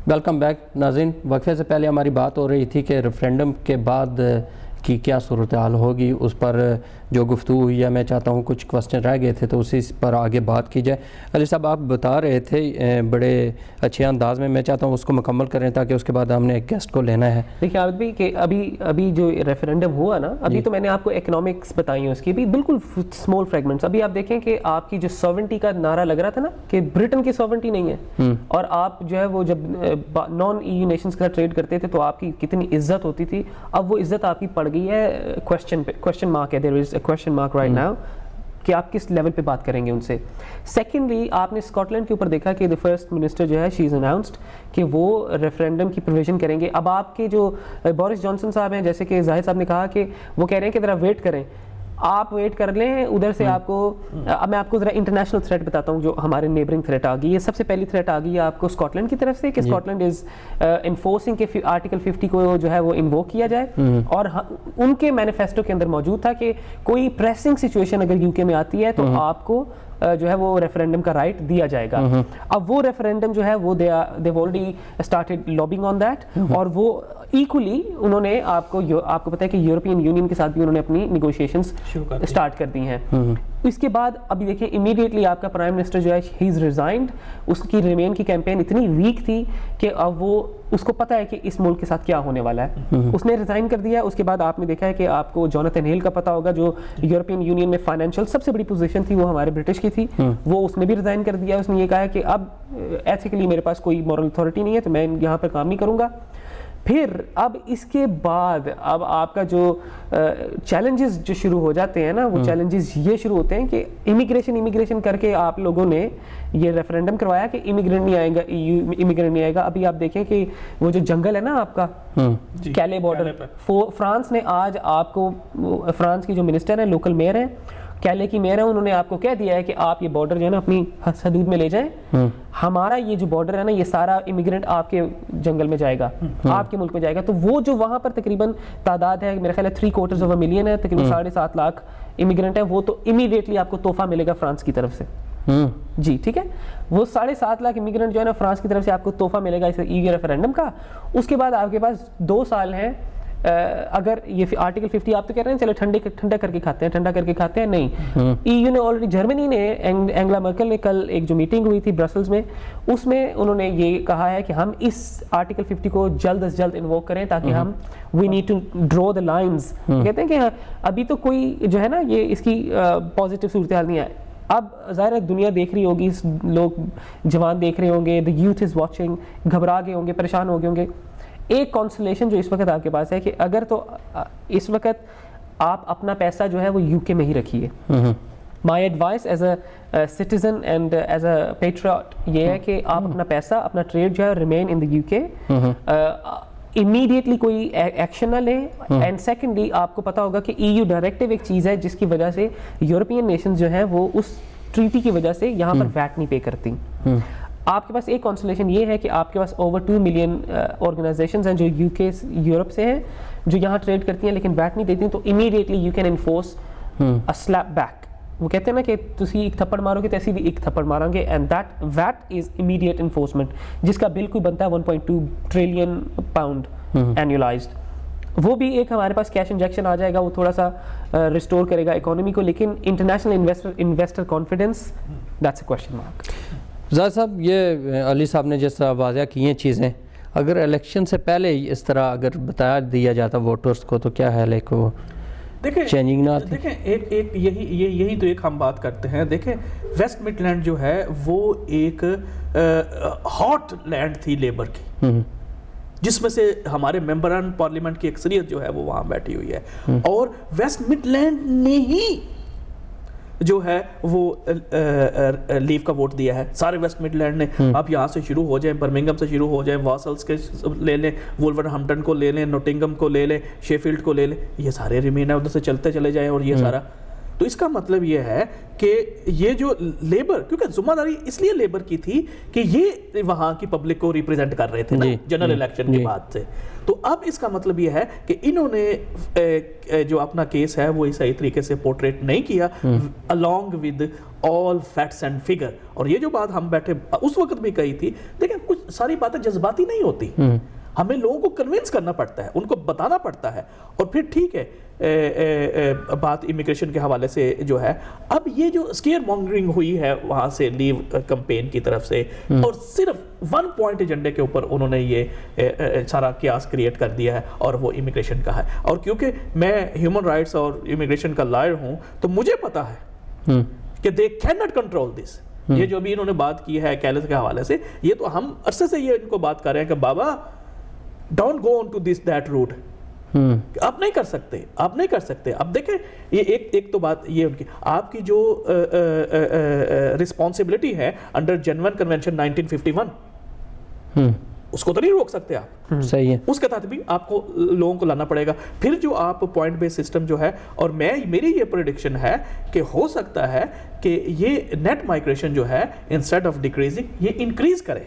Welcome back ناظرین. وقفے سے پہلے ہماری بات ہو رہی تھی کہ ریفرینڈم کے بعد کی کیا صورتحال ہوگی, اس پر جو گفتگو ہوئی ہے. میں چاہتا ہوں کچھ کوسچن رہ گئے تھے تو اسی پر آگے بات کی جائے. علی صاحب آپ بتا رہے تھے بڑے اچھے انداز میں چاہتا ہوں اس کو مکمل کریں تاکہ اس کے بعد ہم نے ایک گیسٹ کو لینا ہے. دیکھیں عابد بھائی کہ ابھی جو ریفرینڈم ہوا نا, ابھی تو میں نے آپ کو اکنامکس بتائی ہیں اس کی بھی بالکل اسمال فریگمنٹس. ابھی آپ دیکھیں کہ آپ کی جو ساورنٹی کا نعرہ لگ رہا تھا نا کہ برٹن کی ساورنٹی نہیں ہے, اور آپ جو ہے وہ جب نان ای یو نیشنز کا ٹریڈ کرتے تھے تو آپ کی کتنی عزت ہوتی تھی. اب وہ عزت آپ کی پڑ گئی ہے کوسچن مارک ہے. There is a question mark right now کہ آپ کس لیول پہ بات کریں گے ان سے. سیکنڈلی آپ نے اسکاٹ لینڈ کے اوپر دیکھا کہ دی فرسٹ منسٹر جو ہے شی از اناؤنسڈ کہ وہ ریفرینڈم کی پروویژن کریں گے. اب آپ کے جو بورس جانسن صاحب ہیں, جیسے کہ زاہد صاحب نے کہا کہ وہ کہہ رہے ہیں کہ ذرا ویٹ کریں, آپ ویٹ کر لیں ادھر سے. آپ کو اب میں آپ کو ذرا انٹرنیشنل تھریٹ بتاتا ہوں جو ہمارے نیبرنگ تھریٹ آ گئی ہے. سب سے پہلی تھریٹ آ گئی ہے آپ کو اسکاٹ لینڈ کی طرف سے کہ اسکاٹ لینڈ از انفورسنگ کہ آرٹیکل 50 کو جو ہے وہ انووک کیا جائے, اور ان کے مینیفیسٹو کے اندر موجود تھا کہ کوئی پریسنگ سچویشن اگر یو کے میں آتی ہے تو آپ کو جو ہے وہ ریفرینڈم کا رائٹ دیا جائے گا. اب وہ ریفرینڈم جو ہے وہ they've already started lobbying on that, اور وہ ایکولی انہوں نے آپ کو پتہ ہے کہ یورپین یونین کے ساتھ بھی انہوں نے اپنی نیگوشیشنز اسٹارٹ کر دی ہیں. اس کے بعد ابھی دیکھیں امیڈیٹلی آپ کا پرائم منسٹر جو ہے ہی از ریزائنڈ. اس کی ریمین کی کیمپین اتنی ویک تھی کہ اب وہ اس کو پتہ ہے کہ اس ملک کے ساتھ کیا ہونے والا ہے, اس نے ریزائن کر دیا. اس کے بعد آپ نے دیکھا ہے کہ آپ کو جوناتhan ہل کا پتہ ہوگا جو یورپین یونین میں فائنینشیل سب سے بڑی پوزیشن تھی وہ ہمارے برٹش کی تھی, وہ اس نے بھی ریزائن کر دیا. اس نے یہ کہا ہے کہ اب ایتھیکلی میرے پاس کوئی مورل اتھارٹی نہیں ہے تو میں یہاں پر کام نہیں کروں گا. پھر اب اس کے بعد اب آپ کا جو چیلنجز جو شروع ہو جاتے ہیں نا, وہ چیلنجز یہ شروع ہوتے ہیں کہ امیگریشن کر کے آپ لوگوں نے یہ ریفرینڈم کروایا کہ امیگرینٹ نہیں آئے گا, امیگرینٹ نہیں آئے گا. ابھی آپ دیکھیں کہ وہ جو جنگل ہے نا آپ کا کیلے بارڈر, فرانس نے آج آپ کو, فرانس کی جو منسٹر ہیں لوکل میئر ہیں کیلے کی میئر ہے, انہوں نے آپ کو کہہ دیا ہے کہ آپ یہ بارڈر جو ہے نا اپنی حدود میں لے جائیں. ہمارا یہ جو بارڈر ہے نا یہ سارا امیگرینٹ آپ کے جنگل میں جائے گا, آپ کے ملک میں جائے گا. تو وہ جو وہاں پر تقریباً تعداد ہے میرا خیال ہے 3/4 ملین ہے, تقریباً 7.5 لاکھ امیگرینٹ ہے, وہ تو امیڈیٹلی آپ کو تحفہ ملے گا فرانس کی طرف سے. جی ٹھیک ہے, وہ 7.5 لاکھ امیگرینٹ جو ہے نا فرانس کی طرف سے آپ کو تحفہ ملے گا اس ریفرینڈم کا. اس کے بعد آپ کے پاس 2 سال ہیں. اگر یہ آرٹیکل 50 آپ تو کہہ رہے ہیں چلے ٹھنڈا کر کے کھاتے ہیں, نہیں. ای یو نے آلریڈی, جرمنی نے, اینگلا مرکل نے کل ایک جو میٹنگ ہوئی تھی برسلز میں, اس میں انہوں نے یہ کہا ہے کہ ہم اس آرٹیکل 50 کو جلد از جلد انووک کریں تاکہ ہم we need to draw the lines. کہتے ہیں کہ ابھی تو کوئی جو ہے نا یہ اس کی پازیٹیو صورتحال نہیں ہے. اب ظاہر ہے دنیا دیکھ رہی ہوگی, لوگ جوان دیکھ رہے ہوں گے, دا یوتھ از واچنگ, گھبرا گئے ہوں گے, پریشان ہو گئے ہوں گے. ایک کانسولیشن جو اس وقت آپ کے پاس ہے کہ اگر تو اس وقت آپ اپنا پیسہ جو ہے وہ یو کے میں ہی رکھیے. My advice as a citizen and as a Patriot یہ ہے کہ آپ اپنا پیسہ, اپنا ٹریڈ جو ہے ریمین ان دی یو کے. امیڈیٹلی کوئی ایکشن نہ لیں. اینڈ سیکنڈلی آپ کو پتا ہوگا کہ ای یو ڈائریکٹیو ایک چیز ہے جس کی وجہ سے یورپین نیشنز جو ہیں وہ اس ٹریٹی کی وجہ سے یہاں پر ویٹ نہیں پے کرتی. آپ کے پاس ایک کانسولیشن یہ ہے کہ آپ کے پاس اوور 2 ملین آرگنائزیشنز ہیں جو یو کے یورپ سے ہیں جو یہاں ٹریڈ کرتی ہیں لیکن ویٹ نہیں دیتی. تو immediately you can enforce a slip back. وہ کہتے ہیں نا کہ تسی ایک تھپڑ مارو گے تو ایسی بھی ایک تھپڑ ماریں گے, and that weight is immediate enforcement جس کا بل کوئی بنتا ہے 1.2 ٹریلین پاؤنڈ اینیولائزڈ. وہ بھی ایک ہمارے پاس کیش انجیکشن آ جائے گا, وہ تھوڑا سا ریسٹور کرے گا اکانومی کو, لیکن international investor confidence that's a question mark. Zahid sahab یہ علی صاحب نے جس طرح واضح کی ہیں چیزیں, اگر الیکشن سے پہلے اس طرح اگر بتایا دیا جاتا ووٹرز کو تو کیا ہے کو چینجنگ نہ آتی؟ دیکھیں ایک یہی تو ایک ہم بات کرتے ہیں. دیکھیں ویسٹ مڈ لینڈ جو ہے وہ ایک ہاٹ لینڈ تھی لیبر کی, جس میں سے ہمارے ممبران پارلیمنٹ کی اکثریت جو ہے وہ وہاں بیٹھی ہوئی ہے, اور ویسٹ مڈ لینڈ نے ہی جو ہے وہ لیو کا ووٹ دیا ہے. سارے ویسٹ مڈ لینڈ نے, آپ یہاں سے شروع ہو جائیں, برمنگم سے شروع ہو جائیں, واسلز کے لے لیں, وولورہمپٹن کو لے لیں, نوٹنگم کو لے لیں, شیفیلڈ کو لے لیں, یہ سارے ریمین ہے ادھر سے چلتے چلے جائیں. اور یہ سارا تو اس کا مطلب یہ ہے کہ یہ جو لیبر, کیونکہ ذمہ داری اس لیے لیبر کی تھی کہ یہ وہاں کی پبلک کو ریپریزنٹ کر رہے تھے نا جنرل الیکشن کے بعد سے. تو اب اس کا مطلب یہ ہے کہ انہوں نے جو اپنا کیس ہے وہ صحیح طریقے سے پورٹریٹ نہیں کیا along with all facts and figure. اور یہ جو بات ہم بیٹھے اس وقت بھی کہی تھی، دیکھیں کچھ ساری باتیں جذباتی نہیں ہوتی، ہمیں لوگوں کو کنونس کرنا پڑتا ہے، ان کو بتانا پڑتا ہے، اور پھر ٹھیک ہے بات امیگریشن کے حوالے سے جو ہے، اب یہ جو اسکیئر مانگرنگ ہوئی ہے وہاں سے لیو کمپین کی طرف سے، اور صرف 1 پوائنٹ ایجنڈے کے اوپر انہوں نے یہ سارا کیاس کریٹ کر دیا ہے، اور وہ امیگریشن کا ہے. اور کیونکہ میں ہیومن رائٹس اور امیگریشن کا لائر ہوں تو مجھے پتا ہے کہ they cannot control this. یہ جو بھی انہوں نے بات کی ہے کیلس کے حوالے سے، یہ تو ہم عرصے سے یہ ان کو بات کر رہے ہیں کہ بابا don't go on to this that route. آپ نہیں کر سکتے، آپ نہیں کر سکتے. اب دیکھیں یہ ایک تو بات یہ ان کی، آپ کی جو رسپانسبلٹی ہے انڈر جنون کنونشن 1951، اس کو تو نہیں روک سکتے آپ. صحیح ہے، اس کے تحت بھی آپ کو لوگوں کو لانا پڑے گا. پھر جو آپ پوائنٹ بیس سسٹم جو ہے، اور میری یہ پریڈکشن ہے کہ ہو سکتا ہے کہ یہ نیٹ مائگریشن جو ہے انسٹیڈ آف ڈیکریزنگ یہ انکریز کرے.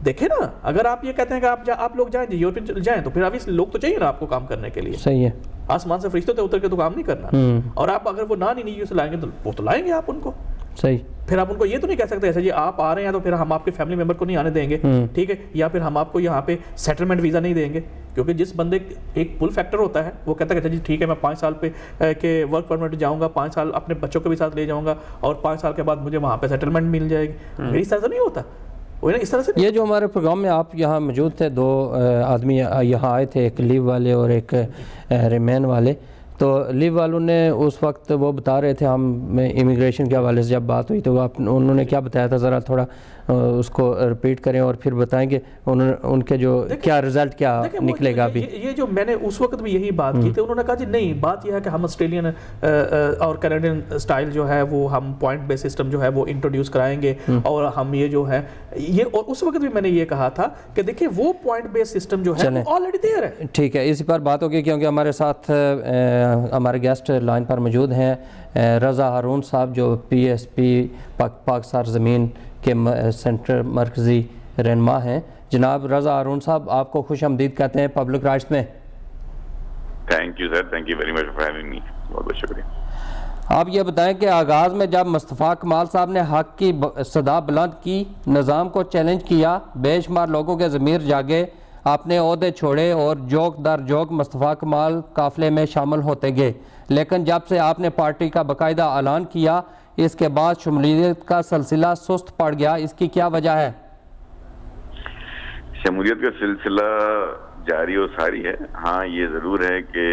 دیکھیں نا، اگر آپ یہ کہتے ہیں کہ آپ لوگ جائیں یورپین جائیں تو پھر obviously لوگ تو چاہیے نا آپ کو کام کرنے کے لیے. صحیح ہے، آسمان سے فرشتوں تے اتر کے تو کام نہیں کرنا. اور آپ اگر وہ نان انیو سے لائیں گے تو وہ تو لائیں گے آپ ان کو. صحیح. پھر آپ ان کو یہ تو نہیں کہہ سکتے ایسا جی آپ آ رہے ہیں تو پھر ہم آپ کے فیملی ممبر کو نہیں آنے دیں گے، ٹھیک ہے، یا پھر ہم آپ کو یہاں پہ سیٹلمنٹ ویزا نہیں دیں گے. کیونکہ جس بندے ایک پل فیکٹر ہوتا ہے، وہ کہتا ہے کہ جی ٹھیک ہے میں 5 سال پہ کے ورک پرمٹ جاؤں گا، 5 سال اپنے بچوں کو بھی ساتھ لے جاؤں گا، اور 5 سال کے بعد مجھے وہاں پہ سیٹلمنٹ مل جائے گی. میری طرح سے نہیں ہوتا. اس طرح سے یہ جو ہمارے پروگرام میں آپ یہاں موجود تھے، 2 آدمی یہاں آئے تھے، ایک لیو والے اور ایک ریمین والے. تو لیو والوں نے اس وقت وہ بتا رہے تھے، ہم امیگریشن کے حوالے سے جب بات ہوئی تو انہوں نے کیا بتایا تھا، ذرا تھوڑا اس کو رپیٹ کریں اور پھر بتائیں کہ ان کے جو کیا رزلٹ کیا نکلے گا. ابھی یہ جو میں نے اس وقت بھی یہی بات کی تھی، انہوں نے کہا جی نہیں، بات یہ ہے کہ ہم آسٹریلین اور کینیڈین سٹائل جو ہے وہ ہم پوائنٹ بیس سسٹم جو ہے وہ انٹروڈیوس کرائیں گے، اور ہم یہ جو ہے یہ، اور اس وقت بھی میں نے یہ کہا تھا کہ دیکھیں وہ پوائنٹ بیس سسٹم جو ہے وہ آلریڈی دیئر ہے. ٹھیک ہے، اسی پر بات ہوگی کیونکہ ہمارے ساتھ ہمارے گیسٹ لائن پر موجود ہیں. رضا ہارون صاحب جو PSP پاک سرزمین کے سینٹر مرکزی رہنما ہیں. جناب رضا ہارون صاحب، آپ کو خوش آمدید کہتے ہیں پبلک رائٹس میں. Thank you sir, thank you very much for having me. بہت بہت شکریہ. آپ یہ بتائیں کہ آغاز میں جب مصطفیٰ کمال صاحب نے حق کی صدا بلند کی، نظام کو چیلنج کیا، بے شمار لوگوں کے ضمیر جاگے، آپ نے عہدے چھوڑے اور جوک در جوک مصطفیٰ کمال قافلے میں شامل ہوتے گئے. لیکن جب سے آپ نے پارٹی کا باقاعدہ اعلان کیا، اس کے بعد شمولیت کا سلسلہ سست پڑ گیا. اس کی کیا وجہ ہے؟ شمولیت کا سلسلہ جاری و ساری ہے. ہاں یہ ضرور ہے کہ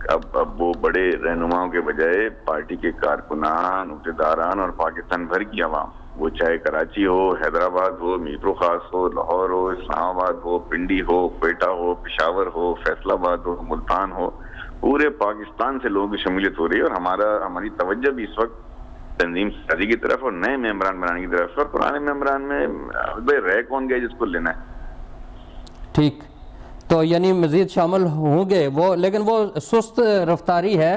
اب وہ بڑے رہنماؤں کے بجائے پارٹی کے کارکنان، عہدیداران اور پاکستان بھر کی عوام، وہ چاہے کراچی ہو، حیدرآباد ہو، میٹرو خاص ہو، لاہور ہو، اسلام آباد ہو، پنڈی ہو، کوئٹہ ہو، پشاور ہو، فیصل آباد ہو، ملتان ہو، پورے پاکستان سے لوگوں کی شمولیت ہو رہی ہے. اور ہماری توجہ بھی اس وقت تنظیم سازی کی طرف اور نئے ممبران بنانے کی طرف، اور پرانے ممبران میں رہ کون گئے جس کو لینا ہے. ٹھیک، تو یعنی مزید شامل ہوں گے وہ، لیکن وہ سست رفتاری ہے،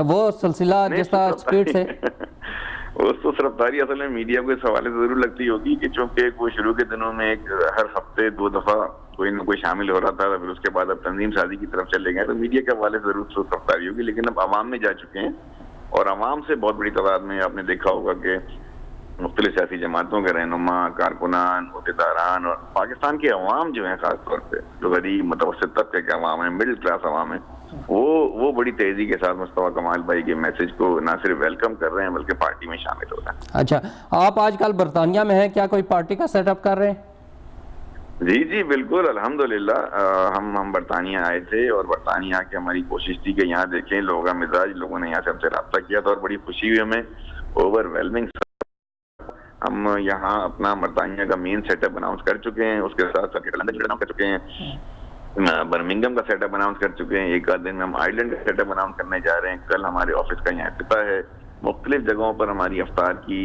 وہ سلسلہ جس طرح سپیڈ سے وہ سست رفتاری اصل میں میڈیا کو اس حوالے سے ضرور لگتی ہوگی کہ چونکہ وہ شروع کے دنوں میں ہر ہفتے 2 دفعہ کوئی نہ کوئی شامل ہو رہا تھا، پھر اس کے بعد اب تنظیم سازی کی طرف چلے گئے، تو میڈیا کے حوالے سے ضرور سست رفتاری ہوگی. لیکن اب عوام میں جا چکے ہیں، اور عوام سے بہت بڑی تعداد میں آپ نے دیکھا ہوگا کہ مختلف سیاسی جماعتوں کے رہنما، کارکنان، عہدیداران اور پاکستان کے عوام جو ہیں، خاص طور پہ جو غریب متوسط طبقے کے عوام ہیں، مڈل کلاس عوام ہیں، وہ بڑی تیزی کے ساتھ مصطفیٰ کمال بھائی کے میسج کو نہ صرف ویلکم کر رہے ہیں بلکہ پارٹی میں شامل ہو رہے ہیں. اچھا، آپ آج کل برطانیہ میں ہیں، کیا کوئی پارٹی کا سیٹ اپ کر رہے ہیں؟ جی بالکل، الحمدللہ. ہم برطانیہ آئے تھے، اور برطانیہ آ کے ہماری کوشش تھی کہ یہاں دیکھیں لوگوں کا مزاج، لوگوں نے یہاں سے ہم سے رابطہ کیا تھا، اور بڑی خوشی ہوئی ہمیں. اوور ویلمنگ ہم یہاں اپنا برطانیہ کا مین سیٹ اپ اناؤنس کر چکے ہیں، اس کے ساتھ ساتھ لندن اناؤنس کر چکے ہیں، برمنگم کا سیٹ اپ اناؤنس کر چکے ہیں، ایک آدھ دن میں ہم آئرلینڈ کا سیٹ اپ اناؤنس کرنے جا رہے ہیں. کل ہمارے آفس کا یہاں افتتاح ہے. مختلف جگہوں پر ہماری افطار کی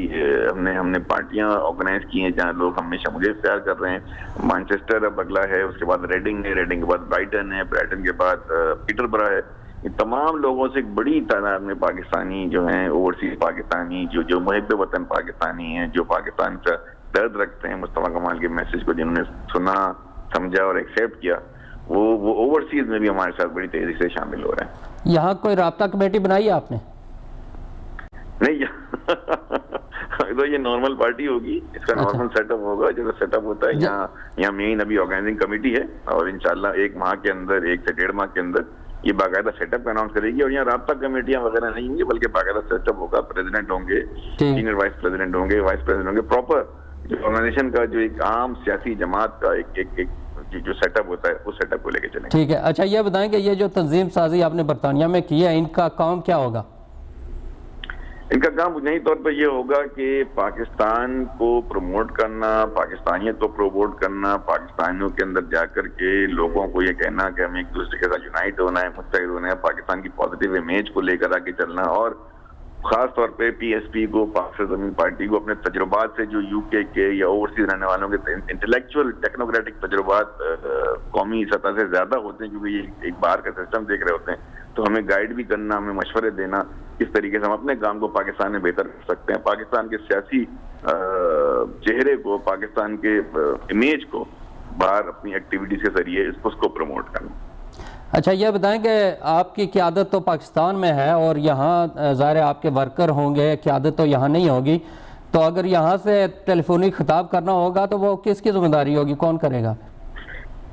ہم نے پارٹیاں آرگنائز کی ہیں جہاں لوگ ہم میں شمولیت اختیار کر رہے ہیں. مانچسٹر اب اگلا ہے، اس کے بعد ریڈنگ ہے، ریڈنگ کے بعد برائٹن ہے، برائٹن کے بعد پیٹر برا ہے. ان تمام لوگوں سے ایک بڑی تعداد میں پاکستانی جو ہیں، اوورسیز پاکستانی جو محب وطن پاکستانی ہیں، جو پاکستان کا درد رکھتے ہیں، مصطفیٰ کمال کے میسج کو جنہوں نے سنا، سمجھا اور ایکسیپٹ کیا، وہ اوورسیز میں بھی ہمارے ساتھ بڑی تیزی سے شامل ہو رہے ہیں. یہاں کوئی رابطہ کمیٹی بنائی ہے آپ نے؟ نہیں تو یہ نارمل پارٹی ہوگی, اس کا نارمل سیٹ اپ ہوگا. جو سیٹ اپ ہوتا ہے یہاں مین ابھی آرگنائزنگ کمیٹی ہے, اور انشاءاللہ 1 ماہ کے اندر, 1 سے 1.5 ماہ کے اندر یہ باقاعدہ سیٹ اپ اناؤنس کرے گی. اور یہاں رابطہ کمیٹیاں وغیرہ نہیں ہوں گی, بلکہ باقاعدہ سیٹ اپ ہوگا. پریزیڈنٹ ہوں گے, سینئر وائس پریزیڈنٹ ہوں گے, وائس پریزیڈنٹ ہوں گے. پراپر جو آرگنائزیشن کا جو ایک عام سیاسی جماعت کا ایک جو سیٹ اپ ہوتا ہے اس سیٹ اپ کو لے کے چلیں. ٹھیک ہے. اچھا یہ بتائیں کہ یہ جو تنظیم سازی آپ نے برطانیہ میں کی ہے, ان کا کام کیا ہوگا؟ ان کا کام بنیادی طور پر یہ ہوگا کہ پاکستان کو پروموٹ کرنا, پاکستانیت کو پروموٹ کرنا, پاکستانیوں کے اندر جا کر کے لوگوں کو یہ کہنا کہ ہمیں ایک دوسرے کے ساتھ یونائٹ ہونا ہے, متحد ہونا ہے, پاکستان کی پازیٹیو امیج کو لے کر آگے چلنا, اور خاص طور پہ پی ایس پی کو, پاک زمین پارٹی کو اپنے تجربات سے جو یو کے یا اوورسیز رہنے والوں کے انٹلیکچوئل ٹیکنوکریٹک تجربات قومی سطح سے زیادہ ہوتے ہیں, کیونکہ یہ ایک باہر کا سسٹم دیکھ رہے ہوتے ہیں, تو ہمیں گائیڈ بھی کرنا, ہمیں مشورے دینا کس طریقے سے ہم اپنے کام کو پاکستان میں بہتر کر سکتے ہیں, پاکستان کے سیاسی چہرے کو, پاکستان کے امیج کو باہر اپنی ایکٹیویٹیز کے ذریعے اس کو پروموٹ کرنا. اچھا یہ بتائیں کہ آپ کی قیادت تو پاکستان میں ہے اور یہاں ظاہر آپ کے ورکر ہوں گے, قیادت تو یہاں نہیں ہوگی, تو اگر یہاں سے ٹیلی خطاب کرنا ہوگا تو وہ کس کی ذمہ داری ہوگی, کون کرے گا؟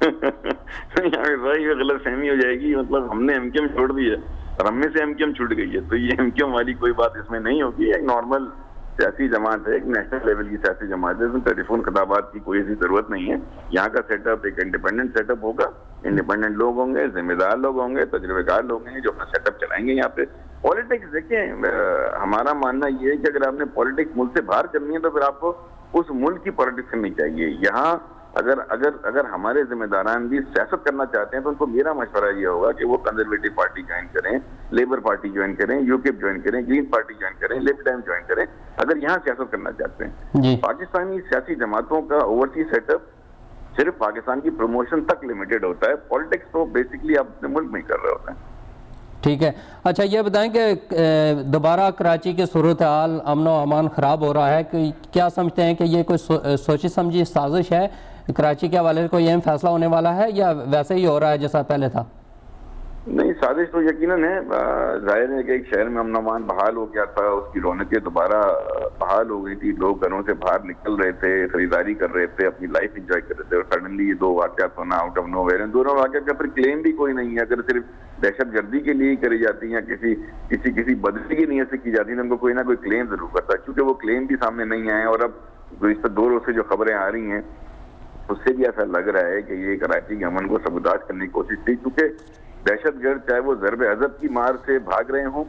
یہ غلط فہمی ہو جائے گی. مطلب ہم نے ایم کیو ایم چھوڑ دی ہے اور ہم میں سے ایم کیو ایم چھوٹ گئی ہے, تو یہ ایم کیو ایم والی کوئی بات اس میں نہیں ہوگی. ایک نارمل سیاسی جماعت ہے, ایک نیشنل لیول کی سیاسی جماعت ہے, اس میں ٹیلی فون خطابات کی کوئی ایسی ضرورت نہیں ہے. یہاں کا سیٹ اپ ایک انڈیپینڈنٹ سیٹ اپ ہوگا, انڈیپینڈنٹ لوگ ہوں گے, ذمہ دار لوگ ہوں گے, تجربے کار لوگ ہیں جو اپنا سیٹ اپ چلائیں گے. یہاں پہ پالیٹکس دیکھیں, ہمارا ماننا یہ ہے کہ اگر آپ نے پالیٹکس ملک سے باہر کرنی ہے تو پھر آپ کو اس ملک کی پالیٹکس کرنی چاہیے. یہاں اگر ہمارے ذمہ داران بھی سیاست کرنا چاہتے ہیں تو ان کو میرا مشورہ یہ ہوگا کہ وہ کنزرویٹو پارٹی جوائن کریں, لیبر پارٹی جوائن کریں, UKIP جوائن کریں, گرین پارٹی جوائن کریں, لیفٹ ٹائم جوائن کریں, اگر یہاں سیاست کرنا چاہتے ہیں. پاکستانی سیاسی جماعتوں کا اوورسیز سیٹ اپ صرف پاکستان کی پروموشن تک لمیٹڈ ہوتا ہے. پالیٹکس تو بیسکلی آپ اپنے ملک میں ہی کر رہے ہوتے ہیں. ٹھیک ہے. اچھا یہ بتائیں کہ دوبارہ کراچی کی صورتحال امن و امان خراب ہو رہا ہے, کہ کیا سمجھتے ہیں کہ یہ کوئی سوچی سمجھی سازش ہے, کراچی کے حوالے سے کوئی اہم فیصلہ ہونے والا ہے یا ویسے ہی ہو رہا ہے جیسا پہلے تھا؟ نہیں, سازش تو یقیناً ہے. ظاہر ہے کہ ایک شہر میں امن و امان بحال ہو گیا تھا, اس کی رونقیں دوبارہ بحال ہو گئی تھی, لوگ گھروں سے باہر نکل رہے تھے, خریداری کر رہے تھے, اپنی لائف انجوائے کر رہے تھے, اور سڈنلی یہ 2 واقعات ہونا آؤٹ آف نو ویئر. دونوں واقعات کا پھر کلیم بھی کوئی نہیں ہے. اگر صرف دہشت گردی کے لیے کری جاتی ہیں, کسی بدلی کی نیت سے کی جاتی ہیں, تو ان کو کوئی نہ کوئی کلیم ضرور کرتا ہے. چونکہ وہ کلیم بھی سامنے نہیں آئے, اور اب گزشتہ 2 روز سے جو خبریں آ رہی ہیں اس سے بھی ایسا لگ رہا ہے کہ یہ کراچی کے امن کو سبوتاژ کرنے کی کوشش تھی. کیونکہ دہشت گرد چاہے وہ ضرب عضب کی مار سے بھاگ رہے ہوں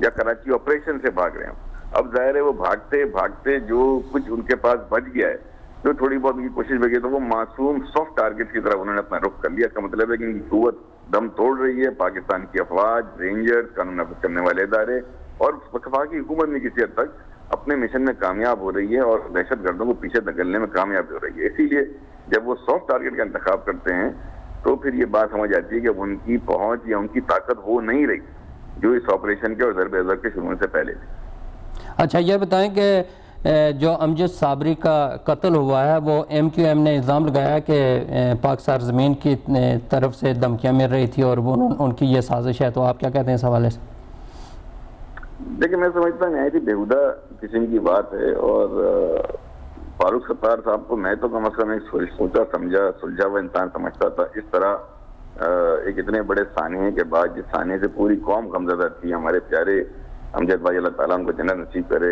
یا کراچی آپریشن سے بھاگ رہے ہوں, اب ظاہر ہے وہ بھاگتے جو کچھ ان کے پاس بچ گیا ہے, جو تھوڑی بہت ان کی کوشش بچ گئی, تو وہ معصوم سافٹ ٹارگٹ کی طرف انہوں نے اپنا رخ کر لیا. اس کا مطلب ہے کہ ان کی قوت دم توڑ رہی ہے. پاکستان کی افواج, رینجر, قانون نافذ کرنے والے ادارے اور وفاقی حکومت میں کسی حد تک اپنے مشن میں کامیاب ہو رہی ہے اور دہشت گردوں کو پیچھے دھکیلنے میں کامیاب ہو رہی ہے. اسی لیے جب وہ سافٹ ٹارگٹ کا انتخاب کرتے ہیں تو پھر یہ بات سمجھ آتی ہے کہ ان کی پہنچ یا ان کی طاقت وہ نہیں رہی جو اس آپریشن کے اور ضرب عضب کے شروع سے پہلے تھی. اچھا یہ بتائیں کہ جو امجد صابری کا قتل ہوا ہے, وہ ایم کیو ایم نے الزام لگایا کہ پاک سرزمین کی طرف سے دھمکیاں مل رہی تھی اور وہ ان کی یہ سازش ہے, تو آپ کیا کہتے ہیں اس حوالے سے؟ دیکھیں, میں سمجھتا ہوں نہایت ہی بیہودہ قسم کی بات ہے, اور فاروق ستار صاحب کو میں تو کم از کم ایک سوچا سمجھا سلجھا ہوا انسان سمجھتا تھا. اس طرح ایک اتنے بڑے سانحے کے بعد, جس سانحے سے پوری قوم غمزدہ تھی, ہمارے پیارے امجد بھائی اللہ تعالیٰ ان کو جنت نصیب کرے,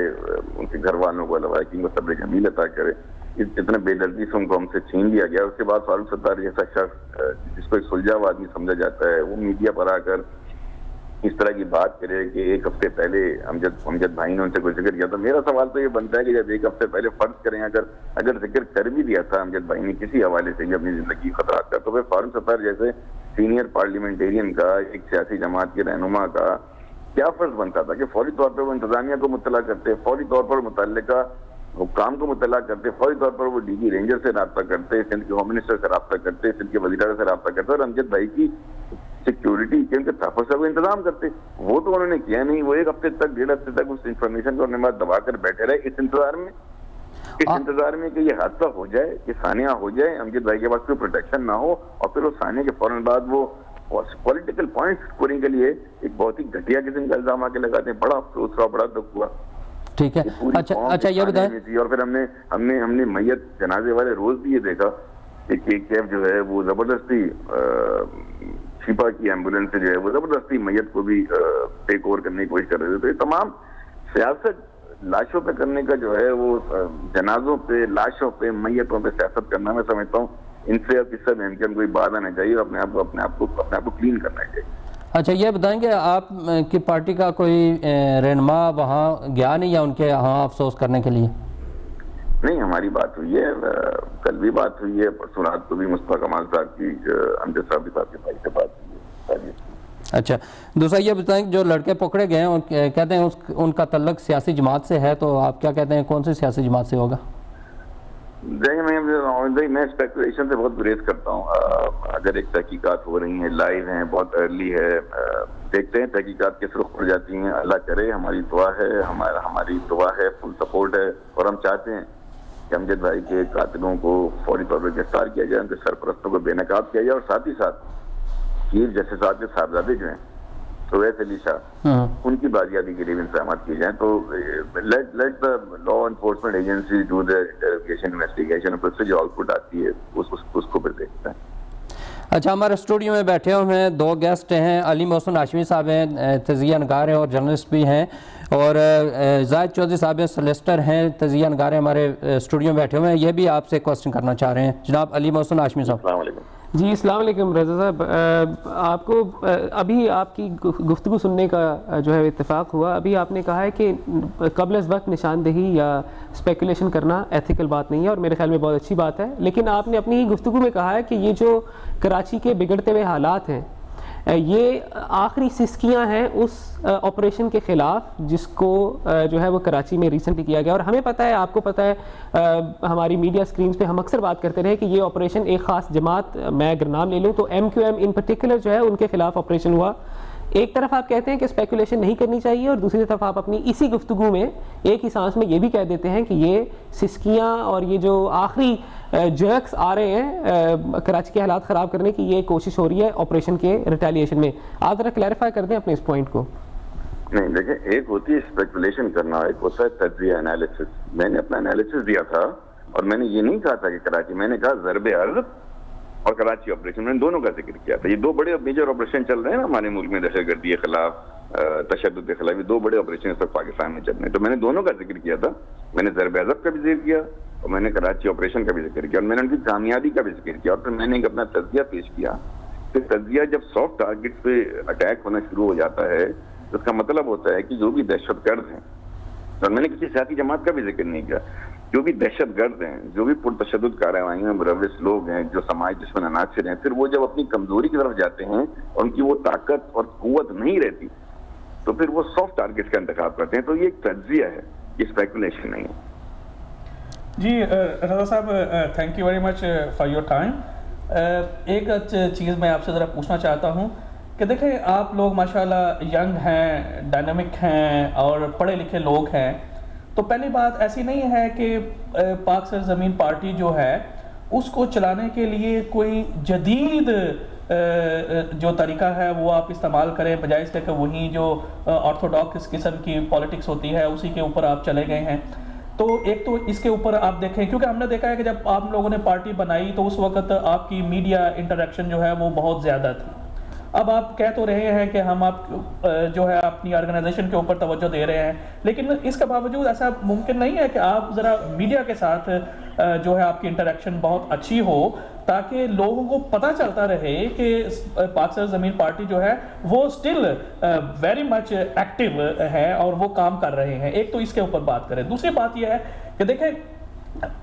ان کے گھر والوں کو لوائقین کو صبر جمیل عطا کرے, اتنے بے دردی سے ان کو ہم سے چھین لیا گیا. اس کے بعد فاروق ستار جیسا شخص جس کو ایک سلجھا ہوا آدمی سمجھا جاتا ہے, وہ میڈیا پر آ کر اس طرح کی بات کرے کہ 1 ہفتے پہلے امجد بھائی نے ان سے کوئی ذکر کیا. تو میرا سوال تو یہ بنتا ہے کہ جب 1 ہفتے پہلے فرض کریں اگر ذکر کر بھی دیا تھا امجد بھائی نے کسی حوالے سے اپنی زندگی خطرات کا, تو پھر فاروق ستار جیسے سینئر پارلیمنٹیرین کا, ایک سیاسی جماعت کے رہنما کا کیا فرض بنتا تھا کہ فوری طور پر وہ انتظامیہ کو مطلع کرتے, فوری طور پر متعلقہ حکام کو مطلع کرتے, فوری طور پر وہ DG رینجر سے رابطہ کرتے, سندھ کے ہوم منسٹر سے رابطہ کرتے, سندھ کے وزیر اعلیٰ سے رابطہ کرتے, اور امجد بھائی کی سیکیورٹی کے ان کے تحفظ کا وہ انتظام کرتے. وہ تو انہوں نے کیا نہیں. وہ 1 ہفتے تک 1.5 ہفتے تک اس انفارمیشن کو اپنے بعد دبا کر بیٹھے رہے, اس انتظار میں کہ یہ حادثہ ہو جائے, یہ سانحہ ہو جائے, امجد بھائی کے پاس کوئی پروٹیکشن نہ ہو, اور پھر اس سانحے کے فوراً بعد وہ پولیٹیکل پوائنٹ اسکورنگ کے لیے ایک بہت ہی گھٹیا قسم کا الزام آ کے لگاتے ہیں. بڑا افسوس ہوا, بڑا دکھ ہوا. ٹھیک ہے. اچھا یہ بتائیں, اور پھر ہم نے میت جنازے والے روز بھی یہ دیکھا کہ کیف جو ہے وہ زبردستی شفا کی ایمبولینس سے جو ہے وہ زبردستی میت کو بھی ٹیک اوور کرنے کی کوشش کر رہے تھے. تو یہ تمام سیاست لاشوں پہ کرنے کا جو ہے وہ جنازوں پہ, لاشوں پہ, میتوں پہ سیاست کرنا, میں سمجھتا ہوں ان سے اب قصہ میں کوئی بات آنا چاہیے, اپنے آپ کو کلین کرنا چاہیے. اچھا یہ بتائیں کہ آپ کی پارٹی کا کوئی رہنما وہاں گیا نہیں یا ان کے ہاں افسوس کرنے کے لیے؟ نہیں, ہماری بات ہوئی ہے, کل بھی بات ہوئی ہے, پرسوں رات کو بھی مصطفیٰ کمال صاحب کی امجد صاحب کے بھائی سے بات ہوئی ہے. اچھا دوسرا یہ بتائیں جو لڑکے پکڑے گئے ہیں کہتے ہیں ان کا تعلق سیاسی جماعت سے ہے, تو آپ کیا کہتے ہیں کون سی سیاسی جماعت سے ہوگا؟ میں اسپیکولیشن سے بہت گریز کرتا ہوں. اگر ایک تحقیقات ہو رہی ہیں, لائیو ہیں, بہت ارلی ہے, دیکھتے ہیں تحقیقات کس رخ پر جاتی ہیں. اللہ کرے, ہماری دعا ہے, فل سپورٹ ہے, اور ہم چاہتے ہیں کہ امجد بھائی کے قاتلوں کو فوری طور پر گرفتار کیا جائے, ان کے سرپرستوں کو بے نقاب کیا جائے, اور ساتھ ہی ساتھ چیف جسٹس صاحب کے صاحبزادے جو ہیں سویس علی شاہ, ان کی بازیابی کے لیے بھی انتظامات کیے جائیں. تو let the law enforcement agency do the investigation, اور پھر سے جو آؤٹ پٹ آتی ہے اس کو پھر دیکھتے ہیں. اچھا ہمارے اسٹوڈیو میں بیٹھے ہوئے ہیں دو گیسٹ ہیں, علی محسن ہاشمی صاحب ہیں, تجزیہ نگار ہیں اور جرنلسٹ بھی ہیں, اور زاہد چودھری صاحب ہیں, سلیسٹر ہیں, تجزیہ نگار ہیں, ہمارے اسٹوڈیو میں بیٹھے ہوئے ہیں. یہ بھی آپ سے کوسچن کرنا چاہ رہے ہیں. جناب علی محسن ہاشمی صاحب. السلام علیکم. جی السلام علیکم رضا صاحب, آپ کو ابھی آپ کی گفتگو سننے کا جو ہے اتفاق ہوا. ابھی آپ نے کہا ہے کہ قبل از وقت نشاندہی یا اسپیکولیشن کرنا ایتھیکل بات نہیں ہے, اور میرے خیال میں بہت اچھی بات ہے. لیکن آپ نے اپنی گفتگو میں کہا ہے کہ یہ جو کراچی کے بگڑتے ہوئے حالات ہیں یہ آخری سسکیاں ہیں اس آپریشن کے خلاف جس کو جو ہے وہ کراچی میں ریسنٹلی کیا گیا. اور ہمیں پتہ ہے, آپ کو پتہ ہے, ہماری میڈیا سکرینز پہ ہم اکثر بات کرتے رہے کہ یہ آپریشن ایک خاص جماعت, میں اگر نام لے لوں تو MQM ان پرٹیکولر جو ہے ان کے خلاف آپریشن ہوا. ایک طرف آپ کہتے ہیں کہ اسپیکولیشن نہیں کرنی چاہیے, اور دوسری طرف آپ اپنی اسی گفتگو میں ایک ہی سانس میں یہ بھی کہہ دیتے ہیں کہ یہ سسکیاں اور یہ جو آخری جرکس آ رہے ہیں کراچی کے حالات خراب کرنے کی, یہ کوشش ہو رہی ہے آپریشن کے ریٹیلیشن میں. آپ ذرا کلیریفائی کر دیں اپنے اس پوائنٹ کو. نہیں دیکھیں, ایک ہوتی ہے اسپیکولیشن کرنا, ایک ہوتا ہے تجزیہ انالیسس. میں نے اپنا انالیسس دیا تھا, اور میں نے یہ نہیں کہا تھا کہ کراچی, میں نے کہا ضرب عرض اور کراچی آپریشن, میں نے دونوں کا ذکر کیا تھا. یہ دو بڑے میجر آپریشن چل رہے ہیں نا ہمارے ملک میں, دہشت گردی کے خلاف, تشدد کے خلاف, یہ دو بڑے آپریشن اس وقت پاکستان میں چل رہے ہیں. تو میں نے دونوں کا ذکر کیا تھا. میں نے ضرب عضب کا بھی ذکر کیا, اور میں نے کراچی آپریشن کا بھی ذکر کیا, اور میں نے ان کی کامیابی کا بھی ذکر کیا, اور پھر میں نے ایک اپنا تجزیہ پیش کیا. کہ تجزیہ جب سافٹ ٹارگٹ پہ اٹیک ہونا شروع ہو جاتا ہے تو اس کا مطلب ہوتا ہے کہ جو بھی دہشت گرد ہیں, اور میں نے کسی سیاسی جماعت کا بھی ذکر نہیں کیا, جو بھی دہشت گرد ہیں, جو بھی پرتشدد کارروائیوں میں ملوث لوگ ہیں, جو سماج دشمن عناصر ہیں, پھر وہ جب اپنی کمزوری کی طرف جاتے ہیں اور ان کی وہ طاقت اور قوت نہیں رہتی تو پھر وہ سافٹ ٹارگٹ کا انتخاب کرتے ہیں. تو یہ ایک تجزیہ ہے, یہ اسپیکولیشن نہیں ہے. جی رضا صاحب, thank you very much for your time. ایک چیز میں آپ سے ذرا پوچھنا چاہتا ہوں کہ دیکھیں آپ لوگ ماشاءاللہ ینگ ہیں, ڈائنامک ہیں, اور پڑھے لکھے لوگ ہیں. تو پہلی بات ایسی نہیں ہے کہ پاک سرزمین پارٹی جو ہے اس کو چلانے کے لیے کوئی جدید جو طریقہ ہے وہ آپ استعمال کریں, بجائے اس کے کہ وہی جو آرتھوڈاکس قسم کی پولیٹکس ہوتی ہے اسی کے اوپر آپ چلے گئے ہیں. تو ایک تو اس کے اوپر آپ دیکھیں, کیونکہ ہم نے دیکھا ہے کہ جب آپ لوگوں نے پارٹی بنائی تو اس وقت آپ کی میڈیا انٹریکشن جو ہے وہ بہت زیادہ تھی. اب آپ کہہ تو رہے ہیں کہ ہم آپ جو ہے اپنی آرگنائزیشن کے اوپر توجہ دے رہے ہیں, لیکن اس کے باوجود ایسا ممکن نہیں ہے کہ آپ ذرا میڈیا کے ساتھ جو ہے آپ کی انٹریکشن بہت اچھی ہو, تاکہ لوگوں کو پتہ چلتا رہے کہ پاک سرزمین پارٹی جو ہے وہ اسٹل ویری مچ ایکٹیو ہے اور وہ کام کر رہے ہیں. ایک تو اس کے اوپر بات کریں. دوسری بات یہ ہے کہ دیکھیں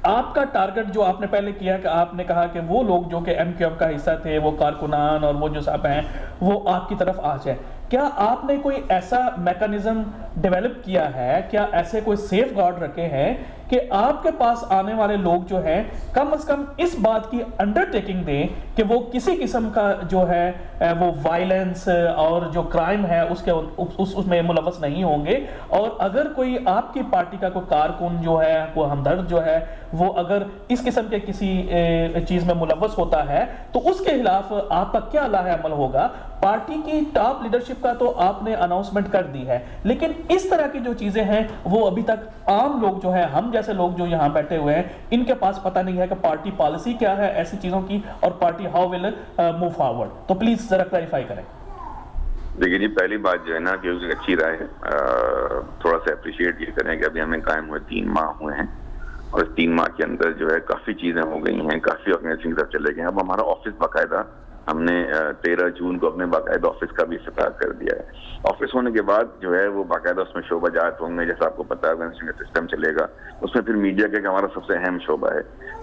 آپ کا ٹارگٹ جو آپ نے پہلے کیا کہ آپ نے کہا کہ وہ لوگ جو کہ MQM کا حصہ تھے, وہ کارکنان اور وہ جو صاحب ہیں وہ آپ کی طرف آ جائیں. کیا آپ نے کوئی ایسا میکانزم ڈیولپ کیا ہے, کیا ایسے کوئی سیف گارڈ رکھے ہیں کہ آپ کے پاس آنے والے لوگ جو ہیں کم از کم اس بات کی انڈرٹیکنگ دیں کہ وہ کسی قسم کا جو ہے وہ وائلنس اور جو کرائم ہے اس میں ملوث نہیں ہوں گے. اور اگر کوئی آپ کی پارٹی کا کوئی کارکن جو ہے، کوئی ہمدرد جو ہے، وہ اگر اس قسم کے کسی چیز میں ملوث ہوتا ہے تو اس کے خلاف آپ کا کیا لاہ عمل ہوگا؟ پارٹی کی ٹاپ لیڈرشپ کا تو آپ نے اناؤنسمنٹ کر دی ہے، لیکن اس طرح کی جو چیزیں ہیں وہ ابھی تک عام لوگ جو ہیں، ہم جیسے لوگ جو یہاں بیٹھے ہوئے ہیں، ان کے پاس پتہ نہیں ہے کہ پارٹی پالیسی کیا ہے ایسی چیزوں کی اور party how will move forward. تو پلیز ذرا کلیریفائی کریں. دیکھیے جی، پہلی بات جو ہے نا کہ اس اچھی رائے ہے، تھوڑا سا اپریشیٹ یہ کریں کہ ابھی ہمیں قائم ہوئے 3 ماہ ہوئے ہیں اور اس 3 ماہ کے اندر جو ہے کافی چیزیں ہو گئی ہیں، کافی آرگنائزیشن طرف چلے گئے ہیں. اب ہمارا آفس باقاعدہ ہم نے 13 جون کو اپنے باقاعدہ آفس کا بھی افتتاح کر دیا ہے. آفس ہونے کے بعد جو ہے وہ باقاعدہ اس میں شعبہ جات ہوں گے، جیسا آپ کو پتا ہے آرگنائزیشن کا سسٹم چلے گا، اس میں پھر میڈیا کا ہمارا سب سے اہم شعبہ ہے.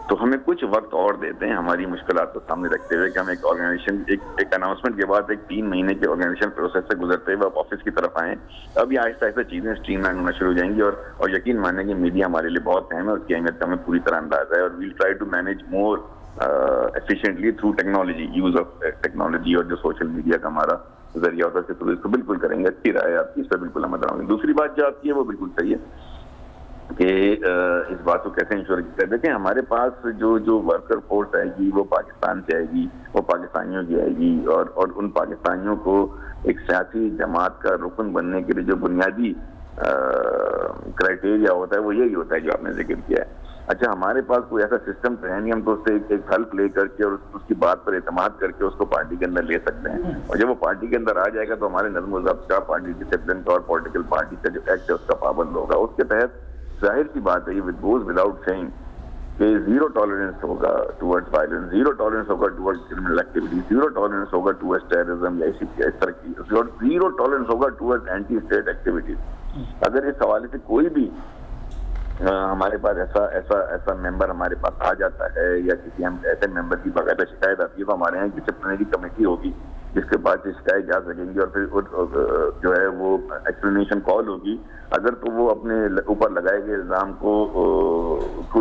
تو ہمیں کچھ وقت اور دیتے ہیں ہماری مشکلات کو سامنے رکھتے ہوئے کہ ہم ایک آرگنائزیشن ایک اناؤنسمنٹ کے بعد ایک 3 مہینے کے آرگنائزیشن پروسیس سے گزرتے ہوئے آپ آفس کی طرف آئیں. اب یہ آہستہ آہستہ چیزیں اسٹریم لائن ہونا شروع ہو جائیں گی اور یقین مانیں کہ میڈیا ہمارے لیے بہت اہم ہے، اس کی اہمیت کا ہمیں پوری طرح اندازہ ہے. اور we'll try to manage more efficiently through technology, use of technology اور جو سوشل میڈیا کا ہمارا ذریعہ ہوتا ہے تو اس کو بالکل کریں گے. اچھی رائے آپ کی، اس پہ بالکل ہم رہوں گے. دوسری بات جو آپ کی ہے وہ بالکل صحیح ہے کہ اس بات کو کیسے انشور کیا. دیکھیں ہمارے پاس جو ورکر فورس آئے گی وہ پاکستان سے آئے گی، وہ پاکستانیوں کی آئے گی اور ان پاکستانیوں کو ایک سیاسی جماعت کا رکن بننے کے لیے جو بنیادی کرائٹیریا ہوتا ہے وہ یہی ہوتا ہے جو آپ نے ذکر کیا ہے. اچھا ہمارے پاس کوئی ایسا سسٹم تو ہے نہیں ہم تو اس سے ایک حلف لے کر کے اور اس کی بات پر اعتماد کر کے اس کو پارٹی کے اندر لے سکتے ہیں. اور جب وہ پارٹی کے اندر آ جائے گا تو ہمارے نظم و ضبط کا، پارٹی ڈسپلن کا اور پولیٹیکل پارٹی کا جو ایکٹ ہے اس کا پابند ہوگا. اس کے تحت ظاہر سی بات ہے یہ گوز وداؤٹ سیئنگ کہ 0 ٹالرنس ہوگا ٹورڈز وائلنس، 0 ٹالرنس ہوگا ٹورڈز کرمنل ایکٹیویٹی، 0 ٹالرنس ہوگا ٹورڈز ٹیررزم یا اس طرح کی، 0 ٹالرنس ہوگا ٹورڈز اینٹی اسٹیٹ ایکٹیویٹیز. اگر اس حوالے سے کوئی بھی ہمارے پاس ایسا ممبر ہمارے پاس آ جاتا ہے یا کسی ہم ایسے ممبر کی باقاعدہ شکایت آتی ہے تو ہمارے یہاں ڈسپلنری کمیٹی ہوگی جس کے پاس شکایت جا سکیں گی اور پھر جو ہے وہ ایکسپلینیشن کال ہوگی. اگر تو وہ اپنے اوپر لگائے گئے الزام کو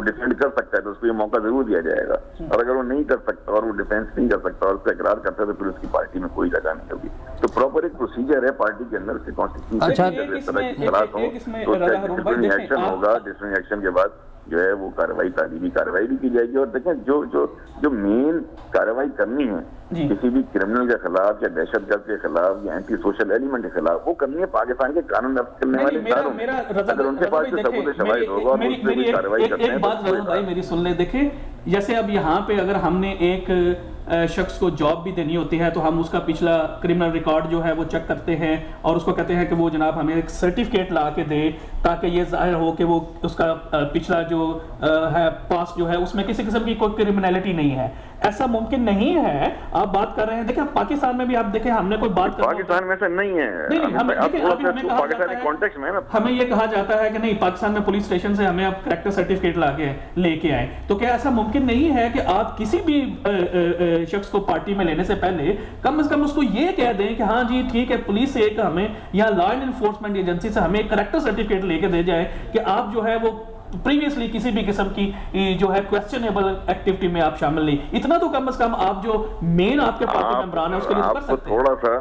ڈیفینڈ کر سکتا ہے تو اس کو یہ موقع ضرور دیا جائے گا. اور اگر وہ نہیں کر سکتا اور وہ ڈیفینس نہیں کر سکتا اور اس کا اقرار کرتا ہے تو پھر اس کی پارٹی میں کوئی جگہ نہیں ہوگی. تو پراپر ایک پروسیجر ہے پارٹی کے اندر سے ایکشن ہوگا. ڈسپلنری ایکشن کے بعد جو ہے وہ تعلیمی کارروائی بھی کی جائے گی. اور دیکھیں جو مین کارروائی کرنی ہے کسی بھی کرمنل کے خلاف یا دہشت گرد کے خلاف یا اینٹی سوشل ایلیمنٹ کے خلاف وہ کرنی ہے پاکستان کے قانون نافذ کرنے والے اداروں میں. اگر ان کے پاس جو ثبوت شواہد ہوگا اور اس پہ کارروائی کرتے ہیں. ایک بات ضرور بھائی میری سن لیں. دیکھیں جیسے اب یہاں پہ اگر ہم نے ایک شخص کو جاب بھی دینی ہوتی ہے تو ہم اس کا پچھلا کرمنل ریکارڈ جو ہے وہ چیک کرتے ہیں اور اس کو کہتے ہیں کہ وہ جناب ہمیں ایک سرٹیفکیٹ لا کے دے تاکہ یہ ظاہر ہو کہ وہ اس کا پچھلا جو ہے پاس جو ہے اس میں کسی قسم کی کوئی کرمنالٹی نہیں ہے. ایسا ممکن نہیں ہے. آپ بات کر رہے ہیں دیکھیں پاکستان میں بھی آپ دیکھیں ہم نے کوئی بات پاکستان میں سے نہیں ہے. ہمیں یہ کہا جاتا ہے کہ نہیں پاکستان میں پولیس اسٹیشن سے ہمیں آپ کریکٹر سرٹیفکیٹ لا کے لے کے آئیں. تو کیا ایسا ممکن نہیں ہے کہ آپ کسی بھی شخص کو پارٹی میں لینے سے پہلے کم از کم اس کو یہ کہہ دیں کہ ہاں جی ٹھیک ہے پولیس سے ایک ہمیں یا لا اینڈ انفورسمنٹ ایجنسی سے ہمیں ایک کریکٹر سرٹیفکیٹ لے کے دے جائے کہ آپ جو ہے وہ پریویسلی کسی بھی قسم کی جو ہے کویسچنیبل ایکٹیویٹی میں آپ شامل نہیں. اتنا تو کم از کم آپ جو مین آپ کے پارٹی ممبران ہیں اس کے لیے کر سکتے ہیں.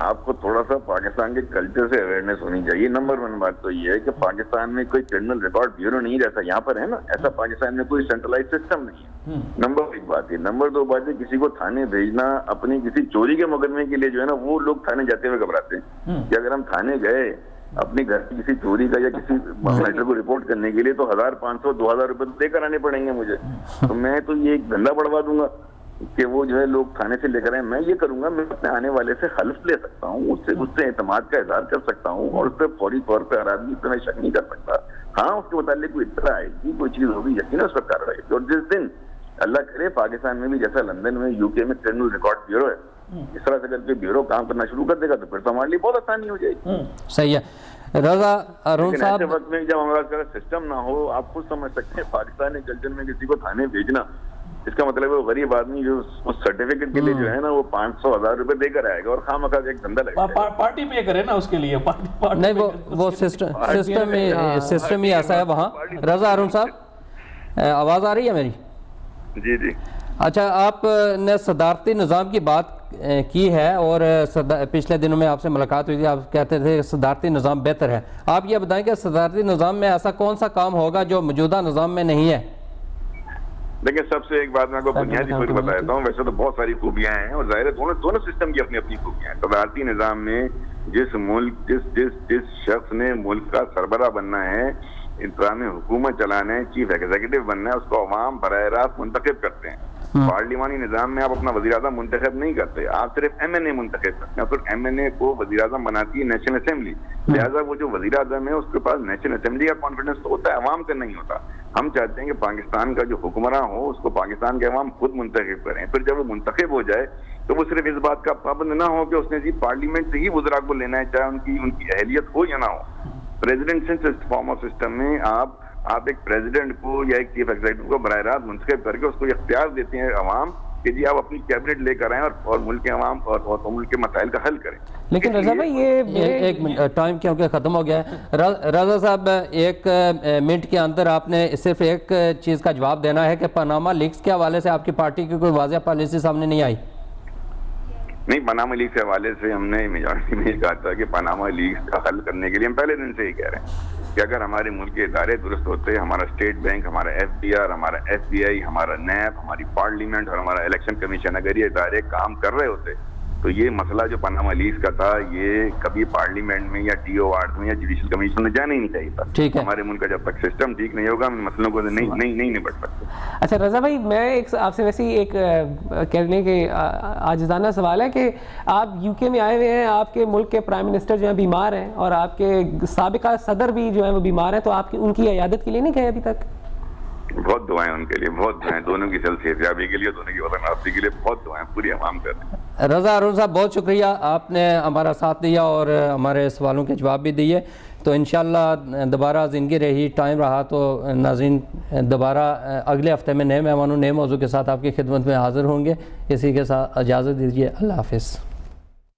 آپ کو تھوڑا سا پاکستان کے کلچر سے اویئرنیس ہونی چاہیے. نمبر 1 بات تو یہ ہے کہ پاکستان میں کوئی کرمنل ریکارڈ بیورو نہیں رہتا یہاں پر ہے نا. ایسا پاکستان میں کوئی سینٹرلائز سسٹم نہیں ہے. نمبر 1 بات ہے. نمبر 2 بات ہے کسی کو تھانے بھیجنا اپنی کسی چوری کے مقدمے کے لیے جو ہے نا وہ لوگ تھانے جاتے ہوئے گھبراتے ہیں کہ اگر ہم تھانے گئے اپنی گھر کی کسی چوری کا یا کسی میٹر کو رپورٹ کرنے کے لیے تو 1500 2000 روپے تو دے کر آنے پڑیں گے مجھے. تو میں تو یہ ایک دھندا بڑھوا دوں گا کہ وہ جو ہے لوگ تھانے سے لے کر آئیں. میں یہ کروں گا میں اپنے آنے والے سے حلف لے سکتا ہوں، اس سے اعتماد کا اظہار کر سکتا ہوں اور اس پہ فوری طور پہ ہر آدمی پہ میں شک نہیں کر سکتا. ہاں اس کے متعلق کوئی اطلاع آئے گی کوئی چیز ہوگی یقیناً اس پر کارروائی. اور جس دن اللہ کرے پاکستان میں بھی جیسا لندن میں UK میں کرمنل ریکارڈ بیورو ہے اس طرح سے اگر کوئی بیورو کام کرنا شروع کر دے گا تو پھر تو ہمارے لیے بہت آسانی ہو جائے گی. صحیح ہے. رضا ارون صاحب ایسے وقت میں جب ہمارے پاس سسٹم نہ ہو آپ خود سمجھ سکتے ہیں پاکستانی کلچر میں کسی کو تھانے بھیجنا اس کا مطلب ہے وہ غریب آدمی جو اس سرٹیفکیٹ کے لیے جو ہے نا وہ 500,000 روپے دے کر آئے گا اور خواہ ایک دھندا لگے گا. پارٹی پے کرے نا اس کے لیے. نہیں وہ سسٹم ہی ایسا ہے وہاں. رضا ہارون صاحب آواز آ رہی ہے میری؟ جی جی. اچھا آپ نے صدارتی نظام کی بات کی ہے اور پچھلے دنوں میں آپ سے ملاقات ہوئی تھی, آپ کہتے تھے کہ صدارتی نظام بہتر ہے. آپ یہ بتائیں کہ صدارتی نظام میں ایسا کون سا کام ہوگا جو موجودہ نظام میں نہیں ہے؟ دیکھیں سب سے ایک بات میں آپ کو بنیادی طور پر بتا دیتا ہوں, ویسے تو بہت ساری خوبیاں ہیں اور ظاہر ہے دونوں سسٹم کی اپنی اپنی خوبیاں ہیں. صدارتی نظام میں جس شخص نے ملک کا سربراہ بننا ہے, انتظامی حکومت چلانا ہے, چیف ایگزیکٹو بننا ہے, اس کو عوام براہ راست منتخب کرتے ہیں. پارلیمانی نظام میں آپ اپنا وزیر اعظم منتخب نہیں کرتے, آپ صرف ایم این اے منتخب کرتے ہیں. پھر ایم این اے کو وزیر اعظم بناتی ہے نیشنل اسمبلی, لہٰذا وہ جو وزیر اعظم ہے اس کے پاس نیشنل اسمبلی کا کانفیڈنس تو ہوتا ہے, عوام سے نہیں ہوتا. ہم چاہتے ہیں کہ پاکستان کا جو حکمراں ہو اس کو پاکستان کے عوام خود منتخب کریں. پھر جب وہ منتخب ہو جائے تو وہ صرف اس بات کا پابند نہ ہو کہ اس نے جی پارلیمنٹ سے ہی وزراء کو لینا ہے, چاہے ان کی اہلیت ہو یا نہ ہو. پریزیڈنشل فارم آف سسٹم میں آپ ایک پریزیڈنٹ کو یا ایک چیف ایگزیکٹو کو براہ راست منتخب کر کے اس کو اختیار دیتے ہیں عوام کہ جی آپ اپنی کیبنٹ لے کر آئیں اور ملک کے عوام اور ملک کے مسائل کا حل کریں. لیکن رضا بھائی یہ ایک منٹ ٹائم کیونکہ ختم ہو گیا ہے. رضا صاحب ایک منٹ کے اندر آپ نے صرف ایک چیز کا جواب دینا ہے کہ پاناما لیکس کے حوالے سے آپ کی پارٹی کی کوئی واضح پالیسی سامنے نہیں آئی؟ نہیں, پاناما لیکس کے حوالے سے ہم نے میجارٹی میں یہ کہا تھا کہ پاناما لیکس کا حل کرنے کے لیے ہم پہلے دن سے ہی کہہ رہے ہیں کہ اگر ہمارے ملک کے ادارے درست ہوتے, ہمارا اسٹیٹ بینک, ہمارا ایف بی آر, ہمارا ایف بی آئی, ہمارا نیب, ہماری پارلیمنٹ اور ہمارا الیکشن کمیشن, اگر یہ ادارے کام کر رہے ہوتے تو یہ مسئلہ جو پاناما لیکس کا تھا یہ کبھی پارلیمنٹ میں یا ٹی او آرز میں یا جوڈیشل کمیشن میں جانا ہی نہیں چاہیے تھا. ہمارے ملک کا جب تک سسٹم ٹھیک نہیں ہوگا ہم ان مسئلوں کو نہیں نپٹ سکتے. اچھا رضا بھائی, میں آپ سے ویسے ہی ایک کہنے کے عاجزانہ سوال ہے کہ آپ یو کے میں آئے ہوئے ہیں, آپ کے ملک کے پرائم منسٹر جو ہیں بیمار ہیں اور آپ کے سابقہ صدر بھی جو ہیں وہ بیمار ہیں, تو آپ ان کی عیادت کے لیے نہیں گئے ابھی تک؟ بہت دعائیں ان کے لیے, بہت دعائیں دونوں کی صحت یابی کے لیے, دونوں کی وطن واپسی کے لیے بہت دعائیں پوری عوام کر رہے ہیں. رضا ہارون صاحب بہت شکریہ, آپ نے ہمارا ساتھ دیا اور ہمارے سوالوں کے جواب بھی دیے. تو انشاءاللہ دوبارہ زندگی رہی, ٹائم رہا تو ناظرین دوبارہ اگلے ہفتے میں نئے مہمانوں نئے موضوع کے ساتھ آپ کی خدمت میں حاضر ہوں گے. اسی کے ساتھ اجازت دیجیے, اللہ حافظ.